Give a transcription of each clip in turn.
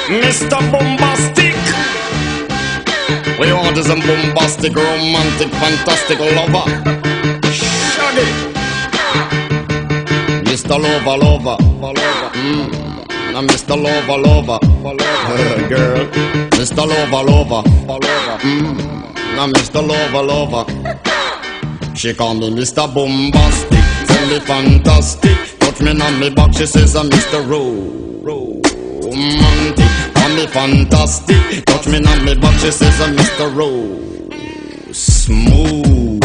Mr. Bombastic. We want is a bombastic, romantic, fantastic lover. Shaggy. Mr. Lover. Now Mr. Lover. Girl. Mr. Lover. Now Mr. Lover. She call me Mr. Bombastic. Tell me fantastic. Touch me on me back. She says I'm Mr. Romantic. Call me fantastic. Touch me on me back. She says I'm Mr. Smooth.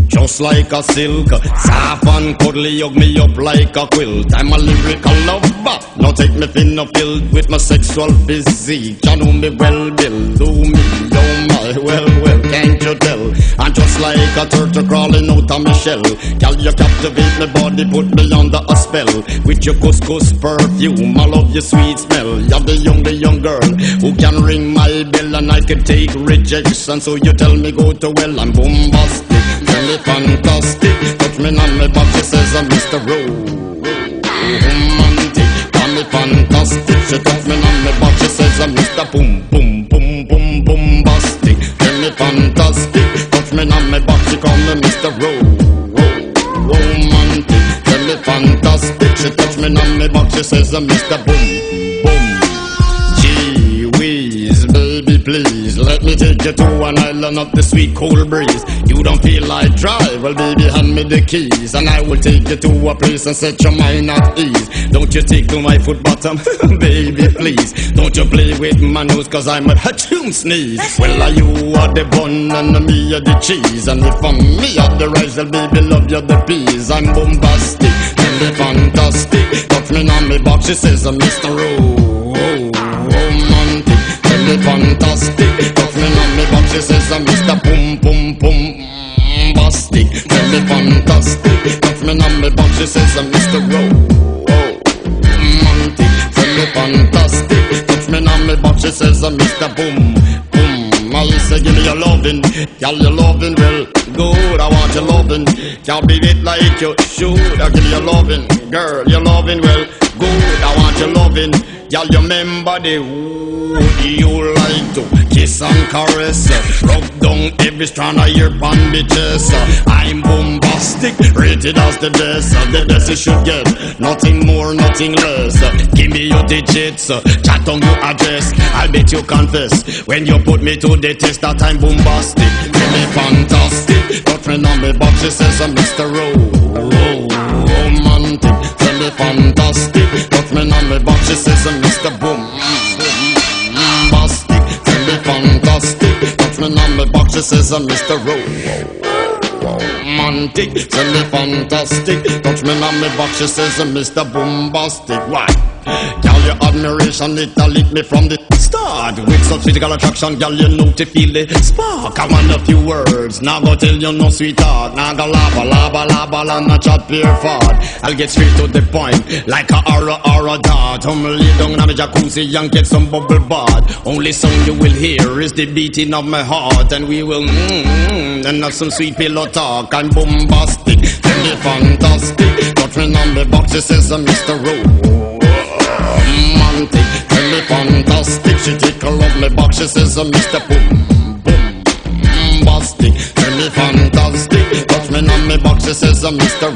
Just like a silk, soft and cuddly, hug me up like a quilt. I'm a lyrical lover. Now take me thin or filled with my sexual physique. You know me well, Bill. Do me, oh my, well, can't you tell? I'm just like a turtle crawling out of my shell. Girl, you captivate my body, put me under a spell. With your couscous perfume, I love your sweet smell. You're the young girl who can ring my bell, and I can take rejection. So you tell me go to well, I'm bombastic. Tell me fantastic. Touch me on my back, she says I'm Mr. Romantic. Call me fantastic. She touch me on my back, she says I'm Mr. Bombastic. Tell me fantastic. Touch me on my back, she call me Mr. Romantic. Tell me fantastic. She touch me on my back, she says I'm Mr. Gee whiz, baby please, let me take you to an island of the sweet cold breeze. You don't feel like drive, well baby hand me the keys, and I will take you to a place and set your mind at ease. Don't you take to my foot bottom, baby please. Don't you play with my nose, cause I'm a hatchoon sneeze. Well you are the bun and me are the cheese, and if I'm me are the rice, well baby love you the peas. I'm bombastic, tell me fantastic. Touch me on me box, she says I'm Mr. Romantic. Tell me fantastic. Touch me on me box, she says I'm Mr. Bombastic. Tell me fantastic. Touch me on me box, she says I'm Mr. Romantic. Tell me fantastic. Touch me on me box, she says I'm Mr. Boom. I say give me your lovin', girl, your lovin' well good. I want your lovin', can't beat it like you should. I give you your lovin', girl, your lovin' well good. I want your lovin', girl, you remember the wood you like to kiss and caress, rub down every strand of your bandages. I'm bombastic, rated as the best you should get, nothing more, nothing less. Give me your digits, chat on your address. I'll bet you confess when you put me to the test that I'm bombastic. Give me fantastic. Touch me on me box, she says I'm Mr. Romantic. Tell me fantastic. Touch me on me box, she says I'm Mr. Bombastic. Tell me fantastic. Touch me on me box, she says I'm Mr. Romantic. Tell me fantastic. Touch me on me box, she says I'm Mr. Bombastic. Why? Girl, your admiration, it lit me from the start. With such physical attraction, girl, you know to feel the spark. I want a few words, now go tell you no sweetheart. Now go lava, not chat pure fart. I'll get straight to the point, like a aura dart. Lay down in my jacuzzi and get some bubble bath. Only song you will hear is the beating of my heart, and we will and have some sweet pillow talk. I'm bombastic, tell me fantastic. Touch me on the box, she says I'm Mr. Romantic. Tell me fantastic. She tickle up my box, she says I'm Mr. Bombastic. Tell me fantastic. Touch me on my box, she says I'm Mr.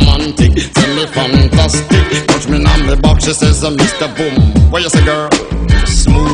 Romantic. Tell me fantastic. Touch me on my box, she says I'm Mr. Boom. What you say, girl? Smooth.